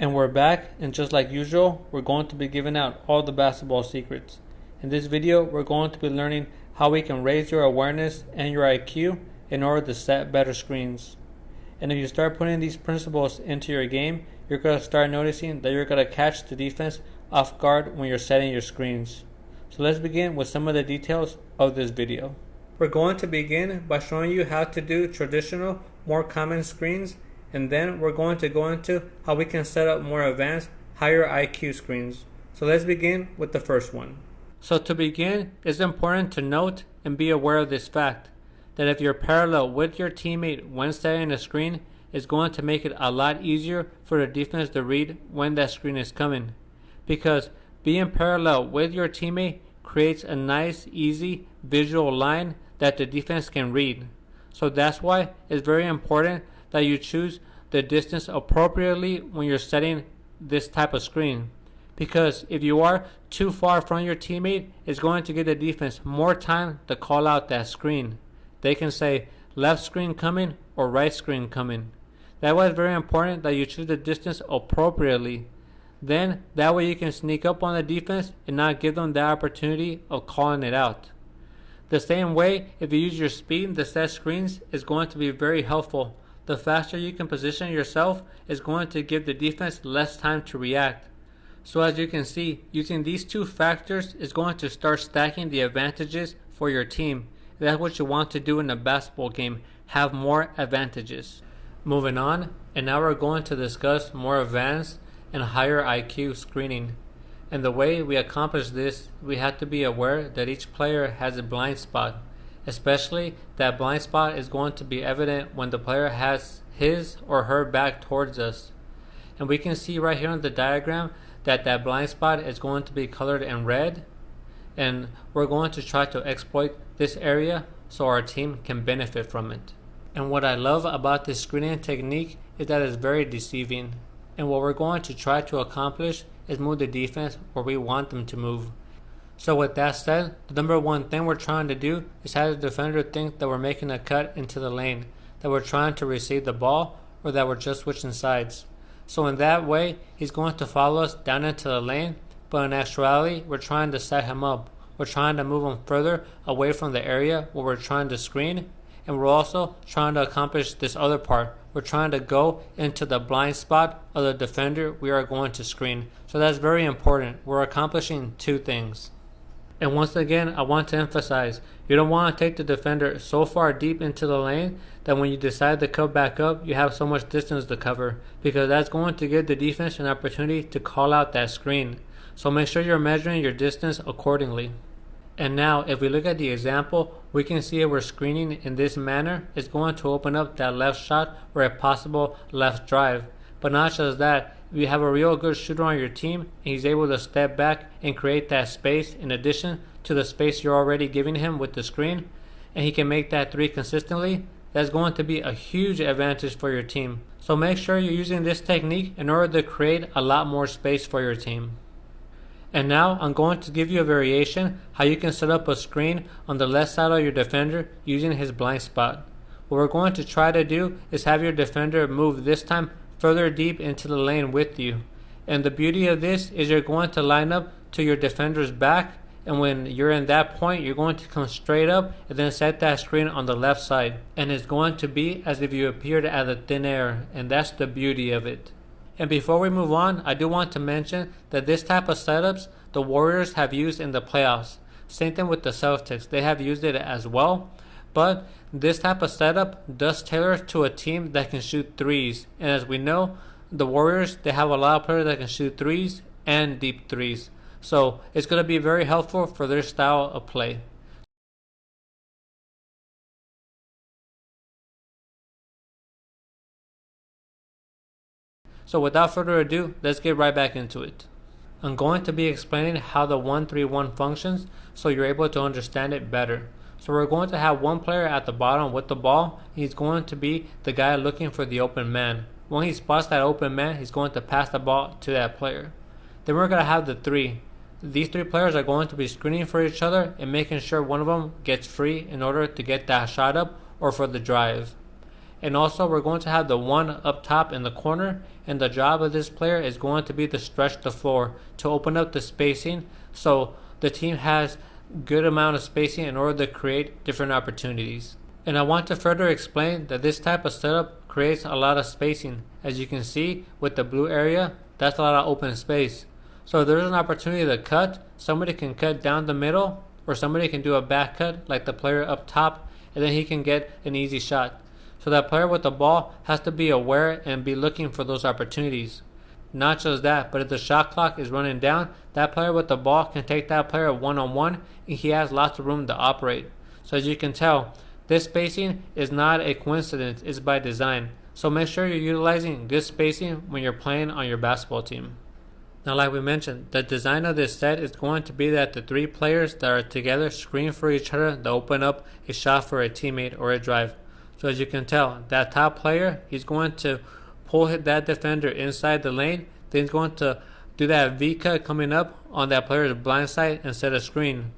And we're back, and just like usual, we're going to be giving out all the basketball secrets. In this video, we're going to be learning how we can raise your awareness and your IQ in order to set better screens. And if you start putting these principles into your game, you're going to start noticing that you're going to catch the defense off guard when you're setting your screens. So let's begin with some of the details of this video. We're going to begin by showing you how to do traditional, more common screens, and then we're going to go into how we can set up more advanced, higher IQ screens. So let's begin with the first one. So to begin, it's important to note and be aware of this fact, that if you're parallel with your teammate when setting a screen, it's going to make it a lot easier for the defense to read when that screen is coming. Because being parallel with your teammate creates a nice, easy visual line that the defense can read. So that's why it's very important that you choose the distance appropriately when you're setting this type of screen. Because if you are too far from your teammate, it's going to give the defense more time to call out that screen. They can say left screen coming or right screen coming. That way it's very important that you choose the distance appropriately. Then that way you can sneak up on the defense and not give them the opportunity of calling it out. The same way, if you use your speed to set screens, is going to be very helpful. The faster you can position yourself is going to give the defense less time to react. So as you can see, using these two factors is going to start stacking the advantages for your team. That's what you want to do in a basketball game, have more advantages. Moving on, and now we're going to discuss more advanced and higher IQ screening. And the way we accomplish this, we have to be aware that each player has a blind spot. Especially that blind spot is going to be evident when the player has his or her back towards us. And we can see right here on the diagram that that blind spot is going to be colored in red. And we're going to try to exploit this area so our team can benefit from it. And what I love about this screening technique is that it's very deceiving. And what we're going to try to accomplish is move the defense where we want them to move. So with that said, the number one thing we're trying to do is have the defender think that we're making a cut into the lane, that we're trying to receive the ball, or that we're just switching sides. So in that way, he's going to follow us down into the lane, but in actuality, we're trying to set him up. We're trying to move him further away from the area where we're trying to screen, and we're also trying to accomplish this other part. We're trying to go into the blind spot of the defender we are going to screen. So that's very important. We're accomplishing two things. And once again, I want to emphasize, you don't want to take the defender so far deep into the lane that when you decide to come back up, you have so much distance to cover, because that's going to give the defense an opportunity to call out that screen. So make sure you're measuring your distance accordingly. And now, if we look at the example, we can see if we're screening in this manner, it's going to open up that left shot or a possible left drive. But not just that, if you have a real good shooter on your team and he's able to step back and create that space in addition to the space you're already giving him with the screen, and he can make that three consistently, that's going to be a huge advantage for your team. So make sure you're using this technique in order to create a lot more space for your team. And now I'm going to give you a variation how you can set up a screen on the left side of your defender using his blind spot. What we're going to try to do is have your defender move this time further deep into the lane with you. And the beauty of this is you're going to line up to your defender's back, and when you're in that point, you're going to come straight up and then set that screen on the left side. And it's going to be as if you appeared out of thin air, and that's the beauty of it. And before we move on, I do want to mention that this type of setups the Warriors have used in the playoffs. Same thing with the Celtics. They have used it as well. But this type of setup does tailor to a team that can shoot threes. And as we know, the Warriors, they have a lot of players that can shoot threes and deep threes. So it's going to be very helpful for their style of play. So without further ado, let's get right back into it. I'm going to be explaining how the 1-3-1 functions so you're able to understand it better. So we're going to have one player at the bottom with the ball. He's going to be the guy looking for the open man. When he spots that open man, he's going to pass the ball to that player. Then we're going to have the three. These three players are going to be screening for each other and making sure one of them gets free in order to get that shot up or for the drive. And also we're going to have the one up top in the corner, and the job of this player is going to be to stretch the floor to open up the spacing so the team has good amount of spacing in order to create different opportunities. And I want to further explain that this type of setup creates a lot of spacing. As you can see with the blue area, that's a lot of open space. So if there's an opportunity to cut, somebody can cut down the middle, or somebody can do a back cut like the player up top, and then he can get an easy shot. So that player with the ball has to be aware and be looking for those opportunities. Not just that, but if the shot clock is running down, that player with the ball can take that player one-on-one, and he has lots of room to operate. So as you can tell, this spacing is not a coincidence, it's by design. So make sure you're utilizing good spacing when you're playing on your basketball team. Now, like we mentioned, the design of this set is going to be that the three players that are together screen for each other to open up a shot for a teammate or a drive. So as you can tell, that top player, he's going to pull that defender inside the lane, then he's going to do that V cut coming up on that player's blind side and set a screen.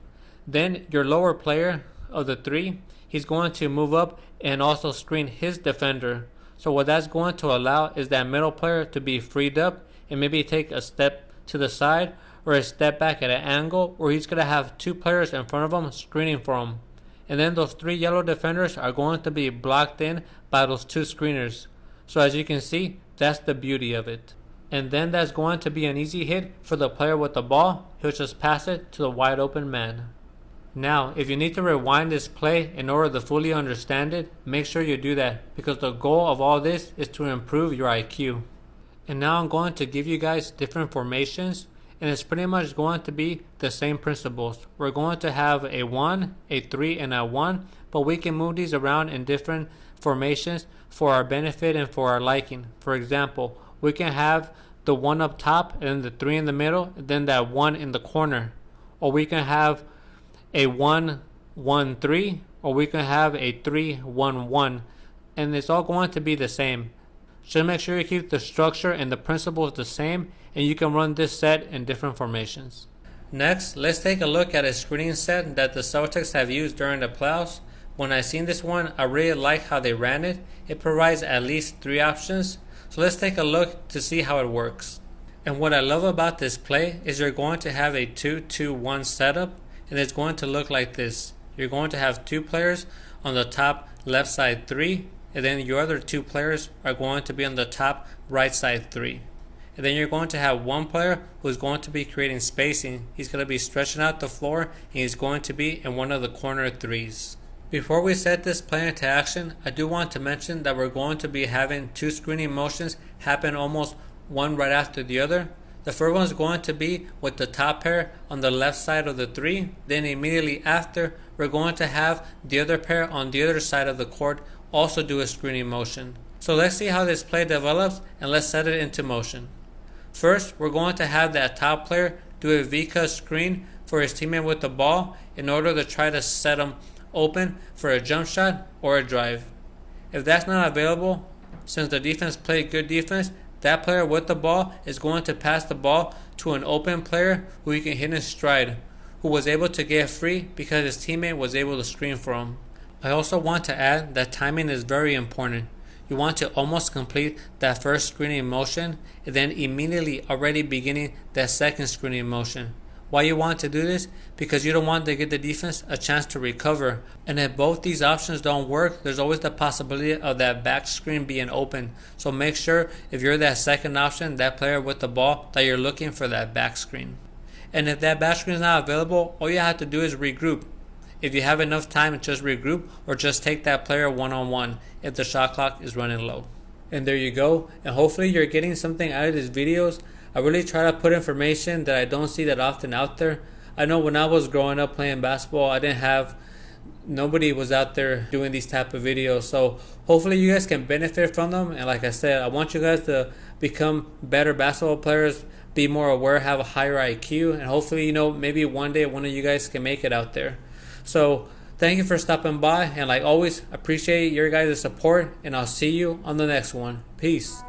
Then your lower player of the three, he's going to move up and also screen his defender. So what that's going to allow is that middle player to be freed up and maybe take a step to the side or a step back at an angle where he's going to have two players in front of him screening for him. And then those three yellow defenders are going to be blocked in by those two screeners. So as you can see, that's the beauty of it. And then that's going to be an easy hit for the player with the ball. He'll just pass it to the wide open man. Now, if you need to rewind this play in order to fully understand it, make sure you do that, because the goal of all this is to improve your IQ. And now I'm going to give you guys different formations, and it's pretty much going to be the same principles. We're going to have a 1, a 3, and a 1, but we can move these around in different formations for our benefit and for our liking. For example, we can have the 1 up top and the 3 in the middle, and then that 1 in the corner. Or we can have a 1, 1, 3, or we can have a 3, 1, 1. And it's all going to be the same. Just make sure you keep the structure and the principles the same, and you can run this set in different formations. Next, let's take a look at a screening set that the Celtics have used during the playoffs. When I seen this one, I really like how they ran it. It provides at least 3 options. So let's take a look to see how it works. And what I love about this play is you're going to have a 2-2-1 setup, and it's going to look like this. You're going to have 2 players on the top left side 3, and then your other 2 players are going to be on the top right side 3. And then you're going to have 1 player who's going to be creating spacing. He's going to be stretching out the floor, and he's going to be in one of the corner 3s. Before we set this play into action, I do want to mention that we're going to be having 2 screening motions happen almost one right after the other. The first one is going to be with the top pair on the left side of the 3. Then immediately after, we're going to have the other pair on the other side of the court also do a screening motion. So let's see how this play develops, and let's set it into motion. First, we're going to have that top player do a V-cut screen for his teammate with the ball in order to try to set him open for a jump shot or a drive. If that's not available, since the defense played good defense, that player with the ball is going to pass the ball to an open player who he can hit in stride, who was able to get free because his teammate was able to screen for him. I also want to add that timing is very important. You want to almost complete that first screening motion and then immediately already beginning that second screening motion. Why you want to do this? Because you don't want to give the defense a chance to recover. And if both these options don't work, there's always the possibility of that back screen being open. So make sure if you're that second option, that player with the ball, that you're looking for that back screen. And if that back screen is not available, all you have to do is regroup. If you have enough time, just regroup or just take that player one-on-one if the shot clock is running low. And there you go. And hopefully you're getting something out of these videos. I really try to put information that I don't see that often out there. I know when I was growing up playing basketball, nobody was out there doing these type of videos. So hopefully you guys can benefit from them. And like I said, I want you guys to become better basketball players, be more aware, have a higher IQ, and hopefully, maybe one day one of you guys can make it out there. So thank you for stopping by, and like always, appreciate your guys' support, and I'll see you on the next one. Peace.